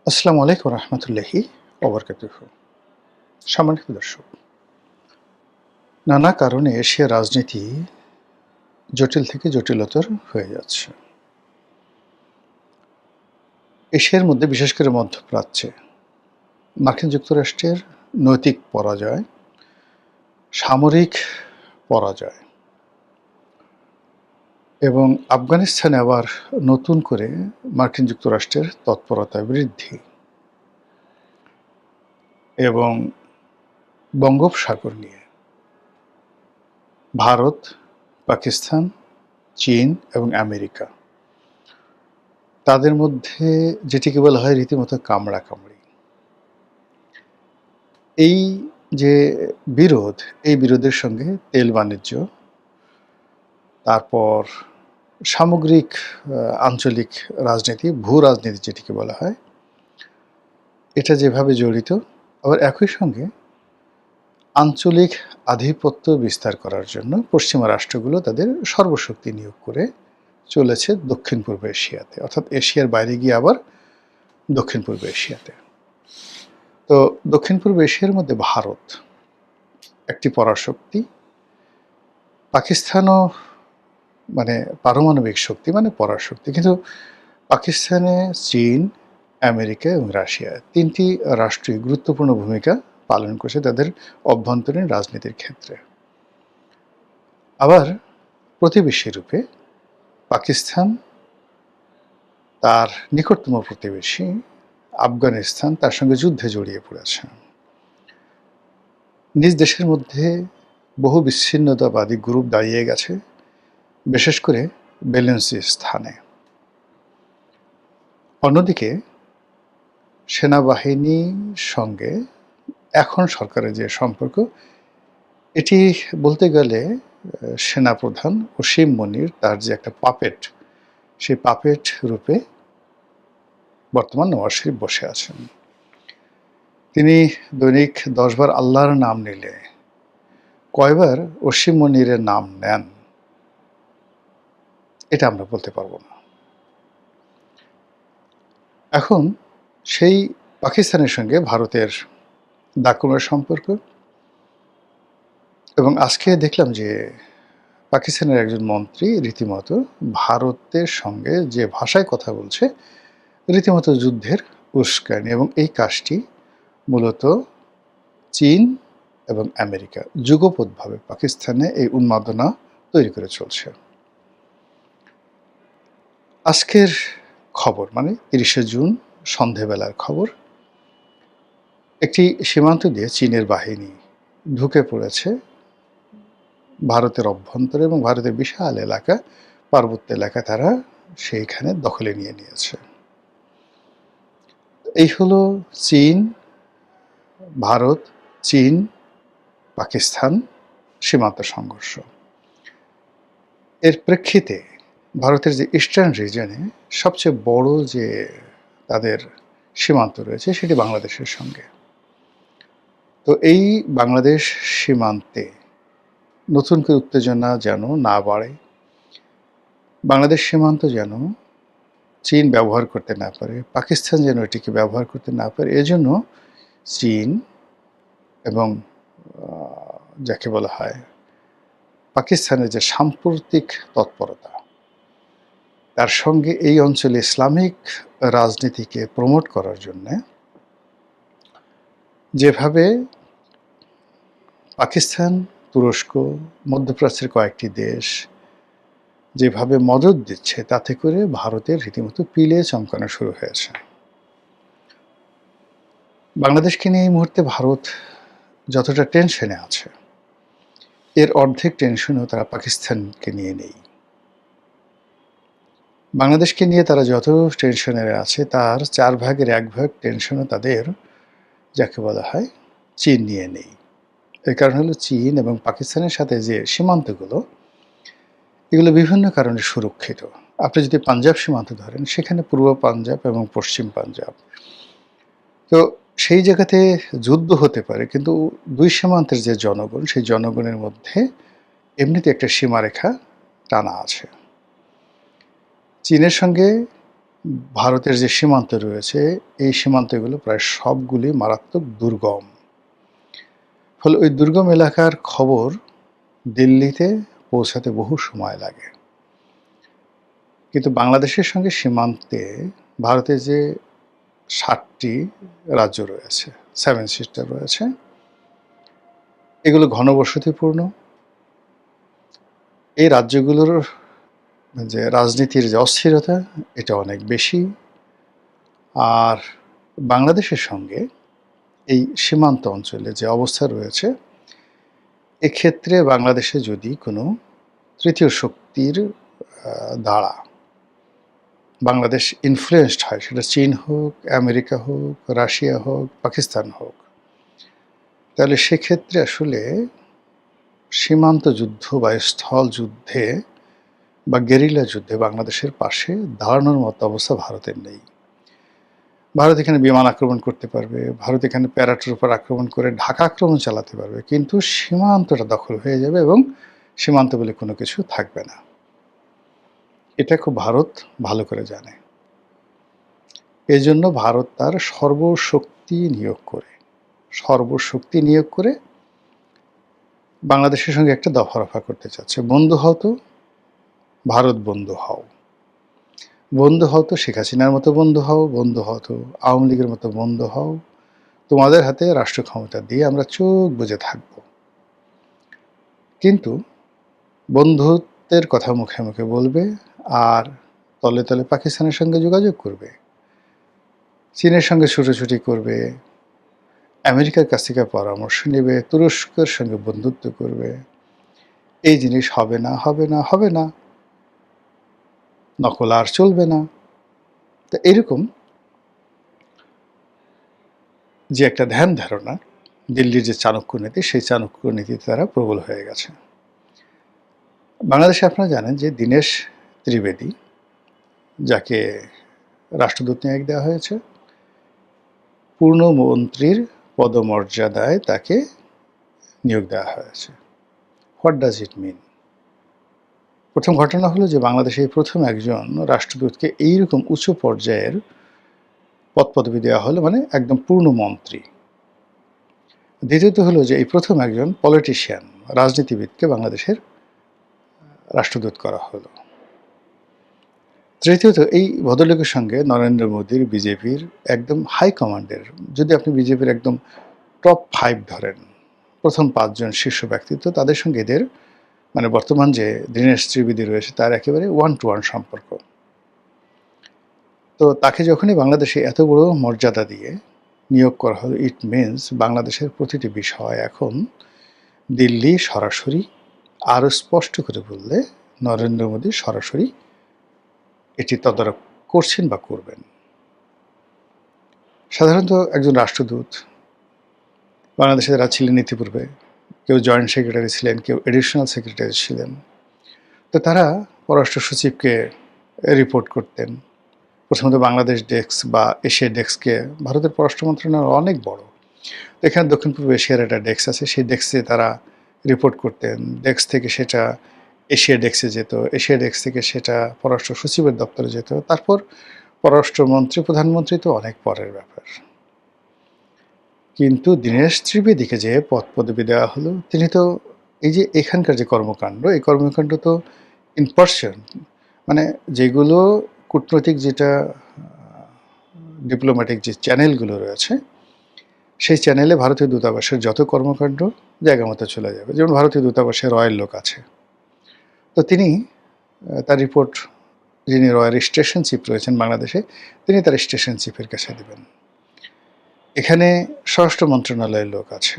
আসসালামু আলাইকুম রহমতুল্লাহি ওবরকাতুহু। সম্মানিত দর্শক, নানা কারণে এশিয়ার রাজনীতি জটিল থেকে জটিলতর হয়ে যাচ্ছে। এশিয়ার মধ্যে বিশেষ করে মধ্যপ্রাচ্যে মার্কিন যুক্তরাষ্ট্রের নৈতিক পরাজয়, সামরিক পরাজয় এবং আফগানিস্তানে আবার নতুন করে মার্কিন যুক্তরাষ্ট্রের তৎপরতা বৃদ্ধি এবং বঙ্গোপসাগর নিয়ে ভারত, পাকিস্তান, চীন এবং আমেরিকা তাদের মধ্যে যেটিকে বলা হয় রীতিমতো কামড়াকামড়ি। এই যে বিরোধ, এই বিরোধের সঙ্গে তেল বাণিজ্য, তারপর সামগ্রিক আঞ্চলিক রাজনীতি, ভূ রাজনীতি যেটিকে বলা হয়, এটা যেভাবে জড়িত, আবার একই সঙ্গে আঞ্চলিক আধিপত্য বিস্তার করার জন্য পশ্চিমা রাষ্ট্রগুলো তাদের সর্বশক্তি নিয়োগ করে চলেছে দক্ষিণ পূর্ব এশিয়াতে, অর্থাৎ এশিয়ার বাইরে গিয়ে আবার দক্ষিণ পূর্ব এশিয়াতে। তো দক্ষিণ পূর্ব এশিয়ার মধ্যে ভারত একটি পরাশক্তি, পাকিস্তানও মানে পারমাণবিক শক্তি, মানে পরাশক্তি। কিন্তু পাকিস্তানে চীন, আমেরিকা এবং রাশিয়া তিনটি রাষ্ট্রই গুরুত্বপূর্ণ ভূমিকা পালন করছে তাদের অভ্যন্তরীণ রাজনীতির ক্ষেত্রে। আবার প্রতিবেশী রূপে পাকিস্তান, তার নিকটতম প্রতিবেশী আফগানিস্তান তার সঙ্গে যুদ্ধে জড়িয়ে পড়েছে। নিজ দেশের মধ্যে বহু বিচ্ছিন্নতাবাদী গ্রুপ দাঁড়িয়ে গেছে, বিশেষ করে বেলুচিস্তানে স্থানে। অন্যদিকে সেনাবাহিনীর সঙ্গে এখন সরকারের যে সম্পর্ক, এটি বলতে গেলে সেনাপ্রধান ওসিম মনির তার যে একটা পাপেট, সেই পাপেট রূপে বর্তমান নওয়াজ শরীফ বসে আছেন। তিনি দৈনিক 10 বার আল্লাহর নাম নিলে কয়বার ওসিম মনিরের নাম নেন এটা আমরা বলতে পারবো না। এখন সেই পাকিস্তানের সঙ্গে ভারতের দাকুমের সম্পর্ক, এবং আজকে দেখলাম যে পাকিস্তানের একজন মন্ত্রী রীতিমতো ভারতের সঙ্গে যে ভাষায় কথা বলছে, রীতিমতো যুদ্ধের উস্কানি, এবং এই কাজটি মূলত চীন এবং আমেরিকা যুগপৎভাবে পাকিস্তানে এই উন্মাদনা তৈরি করে চলছে। আজকের খবর, মানে 30শে জুন সন্ধেবেলার খবর, একটি সীমান্ত দিয়ে চীনের বাহিনী ঢুকে পড়েছে ভারতের অভ্যন্তরে, এবং ভারতের বিশাল এলাকা, পার্বত্য এলাকা তারা সেইখানে দখলে নিয়ে নিয়েছে। এই হলো চীন, ভারত, চীন, পাকিস্তান সীমান্ত সংঘর্ষ। এর প্রেক্ষিতে ভারতের যে ইস্টার্ন রিজনে সবচেয়ে বড় যে তাদের সীমান্ত রয়েছে সেটি বাংলাদেশের সঙ্গে। তো এই বাংলাদেশ সীমান্তে নতুন করে উত্তেজনা যেন না বাড়ে, বাংলাদেশ সীমান্ত যেন চীন ব্যবহার করতে না পারে, পাকিস্তান যেন এটিকে ব্যবহার করতে না পারে, এজন্য চীন এবং যাকে বলা হয় পাকিস্তানের যে সাম্প্রতিক তৎপরতা, তার সঙ্গে এই অঞ্চলে ইসলামিক রাজনীতিকে প্রমোট করার জন্য যেভাবে পাকিস্তান, তুরস্ক, মধ্যপ্রাচ্যের কয়েকটি দেশ যেভাবে মদদ দিচ্ছে, তাতে করে ভারতের রীতিমতো পিলে চমকানো শুরু হয়েছে। বাংলাদেশকে নিয়ে এই মুহূর্তে ভারত যতটা টেনশনে আছে, এর অর্ধেক টেনশনও তারা পাকিস্তানকে নিয়ে নেই। বাংলাদেশকে নিয়ে তারা যত টেনশনে আছে, তার 4 ভাগের 1 ভাগ টেনশনও তাদের যাকে বলা হয় চীন নিয়ে নেই। এর কারণ হলো চীন এবং পাকিস্তানের সাথে যে সীমান্তগুলো, এগুলো বিভিন্ন কারণে সুরক্ষিত। আপনি যদি পাঞ্জাব সীমান্ত ধরেন, সেখানে পূর্ব পাঞ্জাব এবং পশ্চিম পাঞ্জাব, তো সেই জায়গাতে যুদ্ধ হতে পারে, কিন্তু দুই সীমান্তের যে জনগণ, সেই জনগণের মধ্যে এমনিতে একটা সীমারেখা টানা আছে। চীনের সঙ্গে ভারতের যে সীমান্ত রয়েছে, এই সীমান্তগুলো প্রায় সবগুলি মারাত্মক দুর্গম। ফলে ওই দুর্গম এলাকার খবর দিল্লিতে পৌঁছাতে বহু সময় লাগে। কিন্তু বাংলাদেশের সঙ্গে সীমান্তে ভারতের যে ৭টি রাজ্য রয়েছে, 7 সিস্টার রয়েছে, এগুলো ঘনবসতিপূর্ণ। এই রাজ্যগুলোর যে রাজনীতির যে অস্থিরতা, এটা অনেক বেশি। আর বাংলাদেশের সঙ্গে এই সীমান্ত অঞ্চলে যে অবস্থা রয়েছে, এক্ষেত্রে বাংলাদেশে যদি কোনো তৃতীয় শক্তির দ্বারা বাংলাদেশ ইনফ্লুয়েসড হয়, সেটা চীন হোক, আমেরিকা হোক, রাশিয়া হোক, পাকিস্তান হোক, তাহলে সেক্ষেত্রে আসলে সীমান্ত যুদ্ধ বা স্থল যুদ্ধে বা গেরিলা যুদ্ধে বাংলাদেশের পাশে দাঁড়ানোর মতো অবস্থা ভারতের নেই। ভারত এখানে বিমান আক্রমণ করতে পারবে, ভারত এখানে প্যারাট্রুপার আক্রমণ করে ঢাকা আক্রমণ চালাতে পারবে, কিন্তু সীমান্তটা দখল হয়ে যাবে এবং সীমান্ত বলে কোনো কিছু থাকবে না। এটা খুব ভারত ভালো করে জানে। এজন্য ভারত তার সর্বশক্তি নিয়োগ করে বাংলাদেশের সঙ্গে একটা দফা-রফা করতে চাচ্ছে। বন্ধু হও তো, ভারত বন্ধু হও। বন্ধু হও তো শেখ হাসিনার মতো বন্ধু হও, বন্ধু হও তো আওয়ামী লীগের মতো বন্ধু হও। তোমাদের হাতে রাষ্ট্র ক্ষমতা দিয়ে আমরা চোখ বুজে থাকব। কিন্তু বন্ধুত্বের কথা মুখে মুখে বলবে আর তলে তলে পাকিস্তানের সঙ্গে যোগাযোগ করবে, চীনের সঙ্গে ছুটোছুটি করবে, আমেরিকার কাছ থেকে পরামর্শ নেবে, তুরস্কের সঙ্গে বন্ধুত্ব করবে। এই জিনিস হবে না, হবে না, হবে না। নকল আর চলবে না। তো এরকম যে একটা ধ্যান ধারণা, দিল্লির যে চাণক্য নীতি, সেই চাণক্য নীতিতে তারা প্রবল হয়ে গেছে। বাংলাদেশে আপনারা জানেন যে দীনেশ ত্রিবেদী, যাকে রাষ্ট্রদূত নিয়োগ দেওয়া হয়েছে, পূর্ণমন্ত্রীর পদমর্যাদায় তাকে নিয়োগ দেওয়া হয়েছে। হোয়াট ডাজ ইট মিন? প্রথম ঘটনা হলো যে বাংলাদেশে এই প্রথম একজন রাষ্ট্রদূতকে এইরকম উচ্চ পর্যায়ের পদপদবি দেওয়া হলো, মানে একদম পূর্ণমন্ত্রী। দ্বিতীয়ত হলো যে এই প্রথম একজন পলিটিশিয়ান, রাজনীতিবিদকে বাংলাদেশের রাষ্ট্রদূত করা হলো। তৃতীয়ত এই ভদ্রলোকের সঙ্গে নরেন্দ্র মোদীর, বিজেপির একদম হাই কমান্ডের, যদি আপনি বিজেপির একদম টপ 5 ধরেন, প্রথম 5 জন শীর্ষ ব্যক্তিত্ব, তাদের সঙ্গে এদের মানে বর্তমান যে দীনেশ ত্রিবেদী রয়েছে তার একেবারে 1 to 1 সম্পর্ক। তো তাকে যখনই বাংলাদেশে এত বড় মর্যাদা দিয়ে নিয়োগ করা হলো, ইট মিনস বাংলাদেশের প্রতিটি বিষয় এখন দিল্লি সরাসরি, আরও স্পষ্ট করে বললে নরেন্দ্র মোদী সরাসরি এটি তদারক করছেন বা করবেন। সাধারণত একজন রাষ্ট্রদূত, বাংলাদেশে যারা ছিলেন ইতিপূর্বে, কেউ জয়েন্ট সেক্রেটারি ছিলেন, কেউ এডিশনাল সেক্রেটারি ছিলেন, তো তারা পররাষ্ট্র সচিবকে রিপোর্ট করতেন। প্রথমত বাংলাদেশ ডেস্ক বা এশিয়া ডেস্ককে, ভারতের পররাষ্ট্র মন্ত্রণালয় অনেক বড়, এখানে দক্ষিণ পূর্ব এশিয়ার একটা ডেস্ক আছে, সেই ডেস্কে তারা রিপোর্ট করতেন। ডেস্ক থেকে সেটা এশিয়া ডেস্কে যেত, এশিয়া ডেস্ক থেকে সেটা পররাষ্ট্র সচিবের দপ্তরে যেত, তারপর পররাষ্ট্রমন্ত্রী, প্রধানমন্ত্রী তো অনেক পরের ব্যাপার। কিন্তু দীনেশ ত্রিবেদীকে যে পদপদবি দেওয়া হলো, তিনি তো এই যে এখানকার যে কর্মকাণ্ড, এই কর্মকাণ্ড তো ইন পার্সন, মানে যেগুলো কূটনৈতিক, যেটা ডিপ্লোম্যাটিক যে চ্যানেলগুলো রয়েছে, সেই চ্যানেলে ভারতীয় দূতাবাসের যত কর্মকাণ্ড জায়গা মতো চলে যাবে। যেমন ভারতীয় দূতাবাসে রয়্যাল লোক আছে, তো তিনি তার রিপোর্ট, যিনি রয়্যাল স্টেশন চিফ রয়েছেন বাংলাদেশে, তিনি তার স্টেশন চিফের কাছে দেবেন। এখানে স্বরাষ্ট্র মন্ত্রণালয়ের লোক আছে,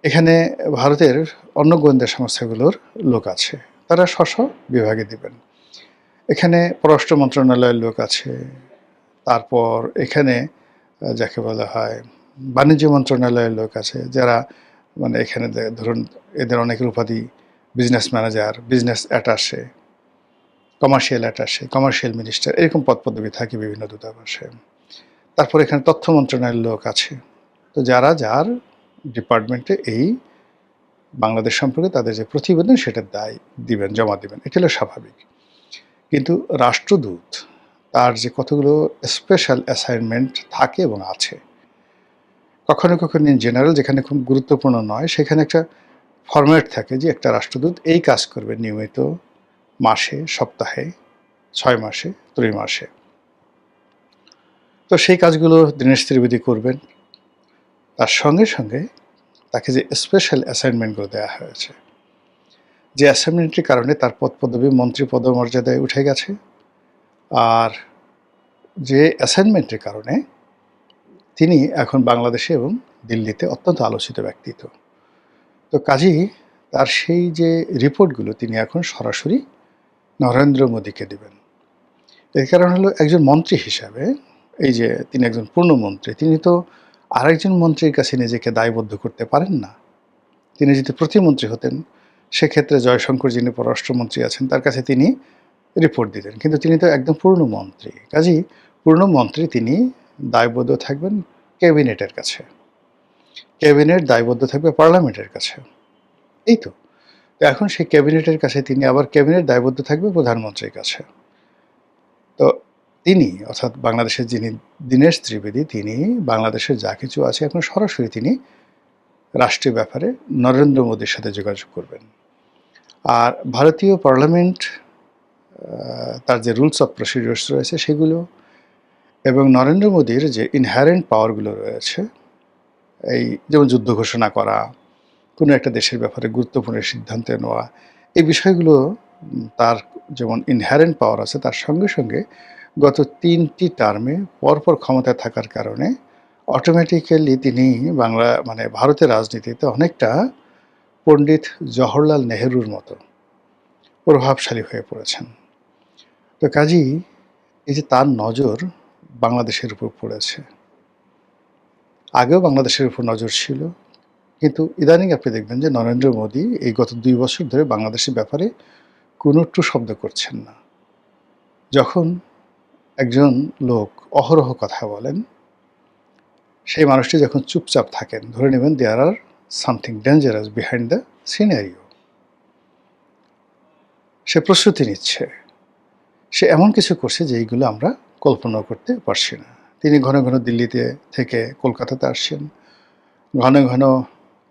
এখানে ভারতের অন্য গোয়েন্দা সংস্থাগুলোর লোক আছে, তারা স্ব বিভাগে দেবেন। এখানে পররাষ্ট্র মন্ত্রণালয়ের লোক আছে, তারপর এখানে যাকে বলা হয় বাণিজ্য মন্ত্রণালয়ের লোক আছে, যারা মানে এখানে ধরুন এদের অনেকের উপাধি business manager, business attaché, commercial attaché, commercial minister, এরকম পদপদবি থাকে বিভিন্ন দূতাবাসে। তারপর এখানে তথ্য মন্ত্রণালয়ের লোক আছে। তো যারা যার ডিপার্টমেন্টে এই বাংলাদেশ সম্পর্কে তাদের যে প্রতিবেদন, সেটার দায় দিবেন, জমা দিবেন, এটা হলো স্বাভাবিক। কিন্তু রাষ্ট্রদূত তার যে কতগুলো স্পেশাল অ্যাসাইনমেন্ট থাকে এবং আছে। কখনো, কখনো ইন জেনারেল যেখানে খুব গুরুত্বপূর্ণ নয়, সেখানে একটা ফরম্যাট থাকে যে একটা রাষ্ট্রদূত এই কাজ করবে নিয়মিত মাসে, সপ্তাহে, ৬ মাসে, ত্রৈমাসে। তো সেই কাজগুলো দীনেশ ত্রিবেদী করবেন। তার সঙ্গে, সঙ্গে তাকে যে স্পেশাল অ্যাসাইনমেন্টগুলো দেয়া হয়েছে, যে অ্যাসাইনমেন্টের কারণে তার পদপদবী মন্ত্রী পদমর্যাদায় উঠে গেছে, আর যে অ্যাসাইনমেন্টের কারণে তিনি এখন বাংলাদেশে এবং দিল্লিতে অত্যন্ত আলোচিত ব্যক্তিত্ব। তো কাজেই তার সেই যে রিপোর্টগুলো তিনি এখন সরাসরি নরেন্দ্র মোদীকে দিবেন। এর কারণ হলো একজন মন্ত্রী হিসাবে, এই যে তিনি একজন পূর্ণমন্ত্রী, তিনি তো আরেকজন মন্ত্রীর কাছে নিজেকে দায়বদ্ধ করতে পারেন না। তিনি যদি প্রতিমন্ত্রী হতেন, সেক্ষেত্রে জয়শঙ্কর যিনি পররাষ্ট্রমন্ত্রী আছেন তার কাছে তিনি রিপোর্ট দিতেন, কিন্তু তিনি তো একদম পূর্ণমন্ত্রী। কাজেই পূর্ণমন্ত্রী তিনি দায়বদ্ধ থাকবেন ক্যাবিনেটের কাছে, ক্যাবিনেট দায়বদ্ধ থাকবে পার্লামেন্টের কাছে। এই তো এখন সেই ক্যাবিনেটের কাছে তিনি আবার ক্যাবিনেট দায়বদ্ধ থাকবে প্রধানমন্ত্রীর কাছে। তো তিনি অর্থাৎ বাংলাদেশের যিনি দীনেশ ত্রিবেদী, তিনি বাংলাদেশের যা কিছু আছে এখন সরাসরি তিনি রাষ্ট্রীয় ব্যাপারে নরেন্দ্র মোদীর সাথে যোগাযোগ করবেন। আর ভারতীয় পার্লামেন্ট তার যে রুলস অফ প্রসিডিউরস রয়েছে সেগুলো, এবং নরেন্দ্র মোদীর যে ইনহ্যারেন্ট পাওয়ারগুলো রয়েছে, এই যেমন যুদ্ধ ঘোষণা করা, কোনো একটা দেশের ব্যাপারে গুরুত্বপূর্ণ সিদ্ধান্ত নেওয়া, এই বিষয়গুলো তার যেমন ইনহ্যারেন্ট পাওয়ার আছে, তার সঙ্গে সঙ্গে গত ৩টি টার্মে পরপর ক্ষমতায় থাকার কারণে অটোমেটিক্যালি তিনি ভারতের রাজনীতিতে অনেকটা পণ্ডিত জওহরলাল নেহরুর মতো প্রভাবশালী হয়ে পড়েছেন। তো কাজেই এই যে তার নজর বাংলাদেশের উপর পড়েছে, আগেও বাংলাদেশের উপর নজর ছিল, কিন্তু ইদানিং আপনি দেখবেন যে নরেন্দ্র মোদী এই গত ২ বছর ধরে বাংলাদেশের ব্যাপারে কোনো টু শব্দ করছেন না। যখন একজন লোক অহরহ কথা বলেন, সেই মানুষটি যখন চুপচাপ থাকেন, ধরে নেবেন there are something dangerous behind the scenario. সে প্রস্তুতি নিচ্ছে, সে এমন কিছু করছে যে এইগুলো আমরা কল্পনা করতে পারছি না। তিনি ঘন ঘন দিল্লিতে থেকে কলকাতাতে আসছেন, ঘন ঘন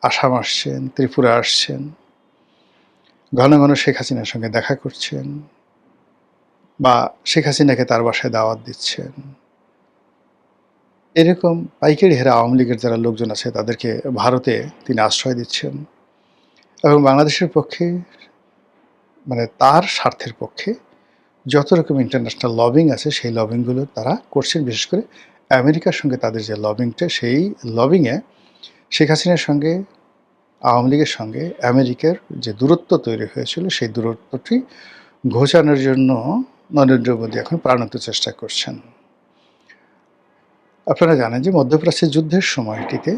আসাম আসছেন, ত্রিপুরা আসছেন, ঘন ঘন শেখ হাসিনার সঙ্গে দেখা করছেন, বা শেখ হাসিনাকে তার বাসায় দাওয়াত দিচ্ছেন। এরকম পাইকারি হারে আওয়ামী লীগের যারা লোকজন আছে তাদেরকে ভারতে তিনি আশ্রয় দিচ্ছেন, এবং বাংলাদেশের পক্ষে তার স্বার্থের পক্ষে যত রকম ইন্টারন্যাশনাল লবিং আছে সেই লবিংগুলো তারা করছেন। বিশেষ করে আমেরিকার সঙ্গে তাদের যে লবিংটা, সেই লবিংয়ে শেখ হাসিনার সঙ্গে আওয়ামী লীগের সঙ্গে আমেরিকার যে দূরত্ব তৈরি হয়েছিল, সেই দূরত্বটি ঘোচানোর জন্য নরেন্দ্র মোদী এখন প্রাণান্ত চেষ্টা করছেন। আপনারা জানেন যে মধ্যপ্রাচ্যের যুদ্ধের সময়টিতে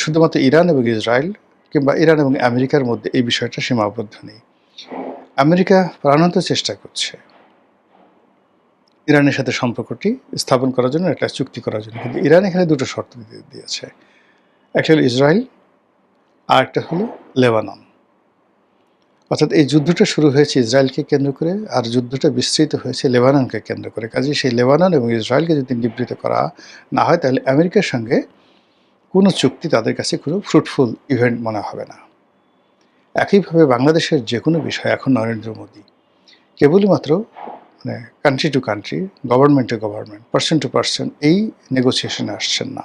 শুধুমাত্র ইরান এবং ইসরায়েল কিংবা ইরান এবং আমেরিকার মধ্যে এই বিষয়টা সীমাবদ্ধ নেই। আমেরিকা প্রাণান্ত চেষ্টা করছে ইরানের সাথে সম্পর্কটি স্থাপন করার জন্য, একটা চুক্তি করার জন্য, কিন্তু ইরান এখানে দুটো শর্ত দিয়েছে। একটা হলো ইসরায়েল, আর একটা হলো লেবানন। অর্থাৎ এই যুদ্ধটা শুরু হয়েছে ইসরায়েলকে কেন্দ্র করে, আর যুদ্ধটা বিস্তৃত হয়েছে লেবাননকে কেন্দ্র করে। কাজেই সেই লেবানন এবং ইসরায়েলকে যদি নিবৃত্ত করা না হয়, তাহলে আমেরিকার সঙ্গে কোনো চুক্তি তাদের কাছে কোনো ফ্রুটফুল ইভেন্ট মনে হবে না। একইভাবে বাংলাদেশের যে কোনো বিষয় এখন নরেন্দ্র মোদী কেবলই মাত্র country to country, government to government, person to person এই নেগোসিয়েশনে আসছেন না।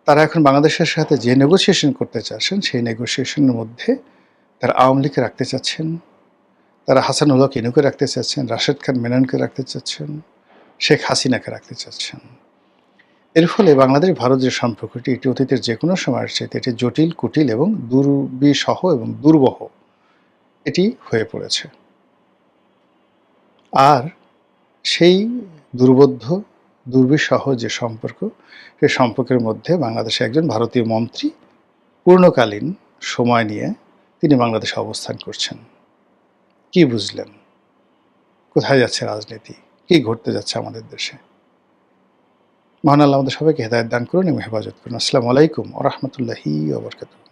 তারা এখন বাংলাদেশের সাথে যে নেগোসিয়েশন করতে চাচ্ছেন, সেই নেগোসিয়েশনের মধ্যে তারা আওয়ামী লীগকে রাখতে চাচ্ছেন, তারা হাসানুল হক ইনুকে রাখতে চাচ্ছেন, রাশেদ খান মেননকে রাখতে চাচ্ছেন, শেখ হাসিনাকে রাখতে চাচ্ছেন। এর ফলে বাংলাদেশ ভারত যে সম্পর্কটি, এটি অতীতের যে কোনো সময়ের চাইতে এটি জটিল, কুটিল এবং দুর্বিসহ এবং দুর্বহ এটি হয়ে পড়েছে। আর সেই দুর্বোধ্য, দুর্বিসহ যে সম্পর্ক, সেই সম্পর্কের মধ্যে বাংলাদেশে একজন ভারতীয় মন্ত্রী পূর্ণকালীন সময় নিয়ে তিনি বাংলাদেশে অবস্থান করছেন। কি বুঝলেন? কোথায় যাচ্ছে রাজনীতি? কি ঘটতে যাচ্ছে আমাদের দেশে? মহান আল্লাহ আমাদের সবাইকে হেদায়েত দান করুন এবং হেফাজত করুন। আসসালামু আলাইকুম ওয়া রাহমাতুল্লাহি ওয়া বারাকাতুহু।